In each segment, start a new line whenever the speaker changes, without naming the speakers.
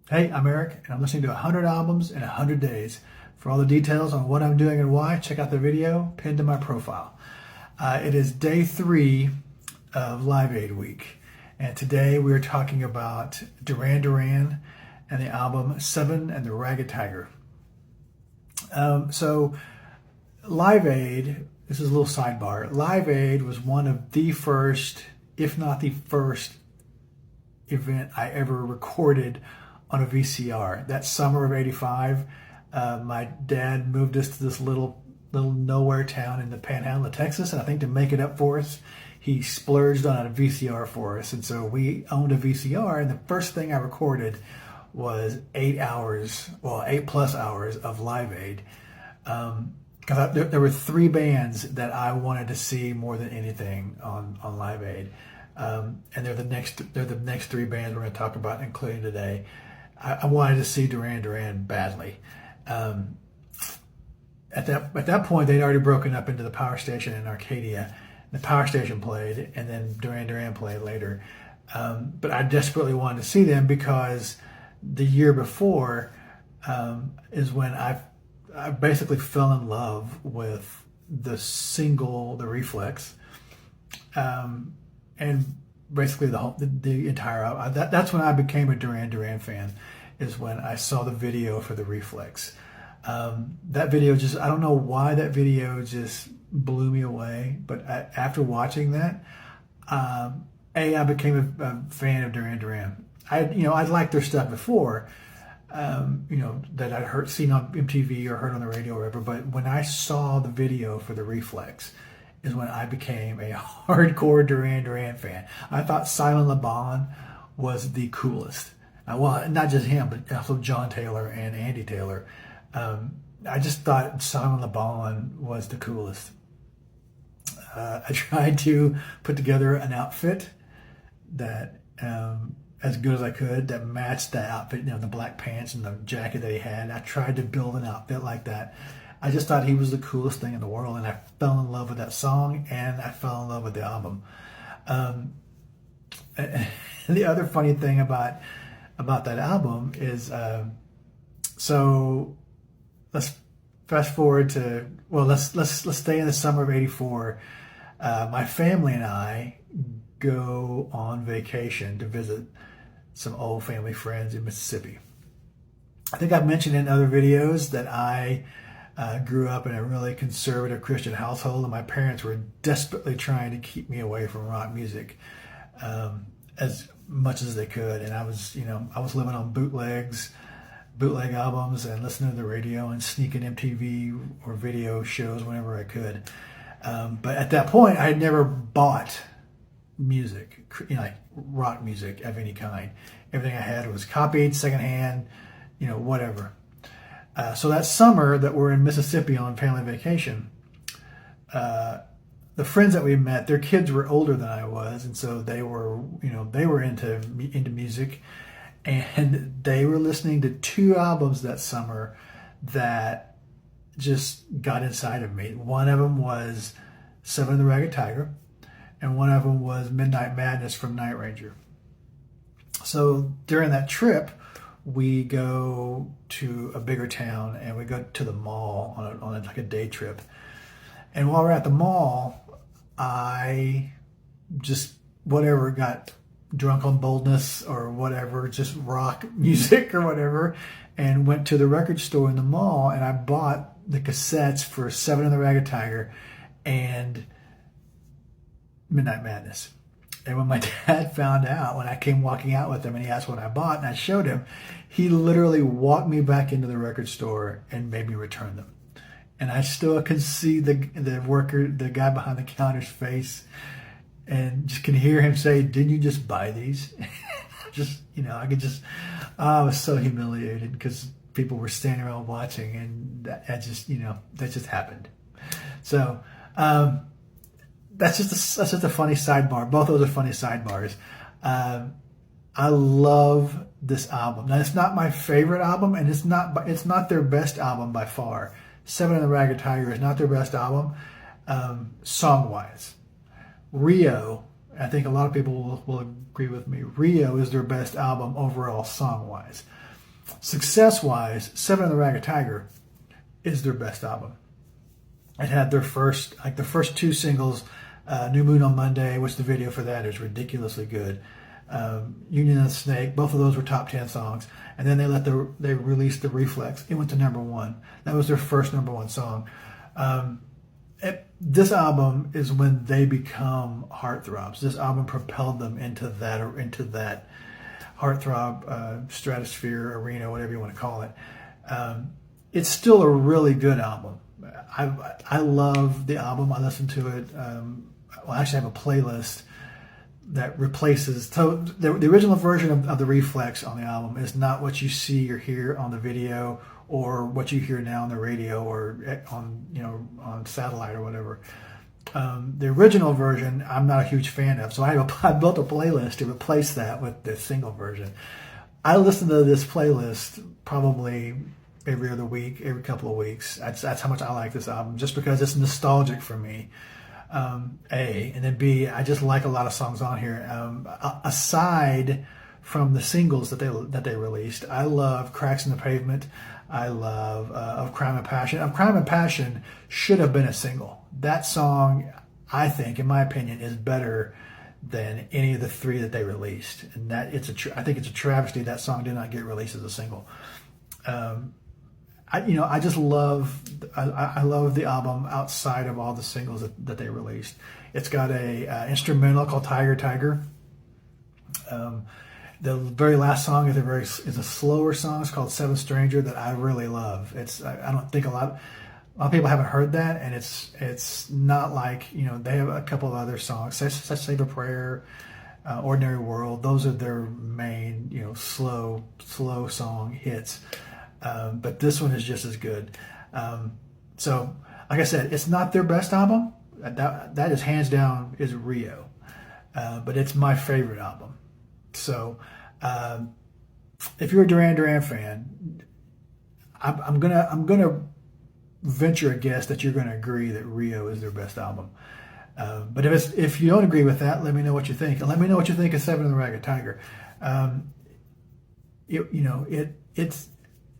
Hey, I'm Eric, and I'm listening to 100 albums in 100 days. For all the details on what I'm doing and why, check out the video pinned to my profile. It is day 3 of Live Aid week, and today we are talking about Duran Duran and the album Seven and the Ragged Tiger. So, Live Aid, this is a little sidebar. Live Aid was one of the first, if not the first, event I ever recorded on a VCR. That summer of '85, my dad moved us to this little nowhere town in the panhandle of Texas, and I think to make it up for us, he splurged on a VCR for us, and so we owned a VCR. And the first thing I recorded was 8+ hours of Live Aid. Because there were 3 bands that I wanted to see more than anything on Live Aid. And they're the next 3 bands we're going to talk about, including today. I wanted to see Duran Duran badly. At that point, they'd already broken up into the Power Station in Arcadia. The Power Station played, and then Duran Duran played later. But I desperately wanted to see them because the year before is when I basically fell in love with the single, The Reflex, and basically the entire album. That's when I became a Duran Duran fan, is when I saw the video for The Reflex. That video I don't know why that video just blew me away, but after watching that, I became a fan of Duran Duran. I'd liked their stuff before, that I'd seen on MTV or heard on the radio or whatever, but when I saw the video for The Reflex is when I became a hardcore Duran Duran fan. I thought Simon Le Bon was the coolest. Well, not just him, but also John Taylor and Andy Taylor. I just thought Simon Le Bon was the coolest. I tried to put together an outfit that, as good as I could, that matched that outfit, the black pants and the jacket that he had. I tried to build an outfit like that. I just thought he was the coolest thing in the world, and I fell in love with that song, and I fell in love with the album. The other funny thing about that album is, so let's fast forward to, let's stay in the summer of '84. My family and I go on vacation to visit some old family friends in Mississippi. I think I've mentioned in other videos that I grew up in a really conservative Christian household, and my parents were desperately trying to keep me away from rock music as much as they could. And I was living on bootleg albums and listening to the radio and sneaking MTV or video shows whenever I could. But at that point, I had never bought music, like rock music of any kind. Everything I had was copied, secondhand, whatever. So that summer that we're in Mississippi on family vacation, the friends that we met, their kids were older than I was, and so they were into music, and they were listening to 2 albums that summer that just got inside of me. One of them was Seven and the Ragged Tiger, and one of them was Midnight Madness from Night Ranger. So during that trip, we go to a bigger town and we go to the mall on a day trip. And while we're at the mall, I just got drunk on boldness or whatever, just rock music or whatever, and went to the record store in the mall, and I bought the cassettes for Seven and the Ragged Tiger and Midnight Madness. And when my dad found out, when I came walking out with him and he asked what I bought and I showed him, he literally walked me back into the record store and made me return them. And I still can see the guy behind the counter's face, and just can hear him say, "Didn't you just buy these?" I was so humiliated because people were standing around watching, and that just happened. So, that's just a funny sidebar. Both of those are funny sidebars. I love this album. Now, it's not my favorite album, and it's not their best album by far. Seven and the Ragged Tiger is not their best album, song-wise. Rio, I think a lot of people will agree with me. Rio is their best album overall, song-wise. success-wise, Seven and the Ragged Tiger is their best album. It had their first, like the first two singles, New Moon on Monday, which the video for that is ridiculously good. Union and the Snake, both of those were top 10 songs. And then they released the Reflex. It went to #1. That was their first #1 song. This album is when they become heartthrobs. This album propelled them into that heartthrob stratosphere, arena, whatever you want to call it. It's still a really good album. I love the album. I listen to it. I actually have a playlist that replaces. So the original version of the Reflex on the album is not what you see or hear on the video, or what you hear now on the radio, or on satellite or whatever. The original version, I'm not a huge fan of, so I built a playlist to replace that with the single version. I listen to this playlist probably every other week, every couple of weeks. That's how much I like this album, just because it's nostalgic for me. A, and then B, I just like a lot of songs on here. Aside from the singles that they released, I love Cracks in the Pavement. I love Of Crime and Passion. Of Crime and Passion should have been a single. That song, I think, in my opinion, is better than any of the three that they released. And that I think it's a travesty that song did not get released as a single. I just love I love the album outside of all the singles that they released. It's got a instrumental called Tiger Tiger. The very last song is a slower song. It's called Seven Stranger that I really love. I don't think a lot of people haven't heard that, and it's not like, they have a couple of other songs. Save a Prayer, Ordinary World. Those are their main slow song hits. But this one is just as good. So, like I said, it's not their best album. That is hands down is Rio. But it's my favorite album. So, if you're a Duran Duran fan, I'm gonna venture a guess that you're gonna agree that Rio is their best album. But if you don't agree with that, let me know what you think, and let me know what you think of Seven and the Ragged Tiger.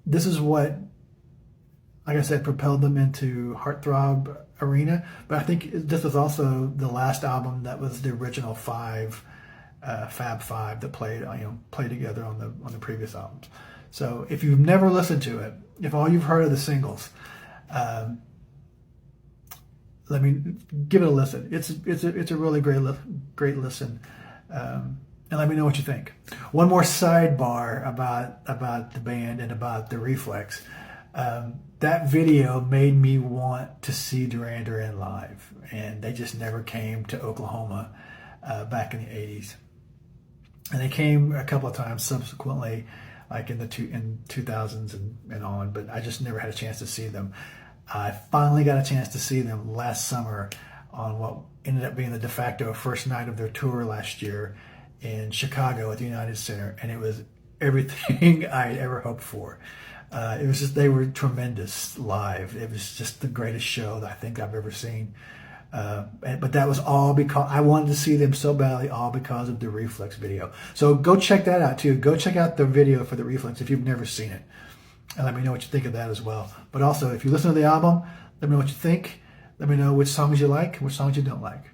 This is what, like I said, propelled them into heartthrob arena. But I think this was also the last album that was the original Fab Five that played together on the previous albums. So if you've never listened to it, if all you've heard of the singles, let me give it a listen. It's a really great listen. And let me know what you think. One more sidebar about the band and about the Reflex. That video made me want to see Duran Duran live, and they just never came to Oklahoma back in the 80s. And they came a couple of times subsequently, like in 2000s and on, but I just never had a chance to see them. I finally got a chance to see them last summer on what ended up being the de facto first night of their tour last year in Chicago at the United Center, and it was everything I had ever hoped for. They were tremendous live. It was just the greatest show that I think I've ever seen. But that was all because I wanted to see them so badly, all because of the Reflex video. So go check that out too. Go check out the video for the Reflex if you've never seen it, and let me know what you think of that as well. But also, if you listen to the album, let me know what you think. Let me know which songs you like, which songs you don't like.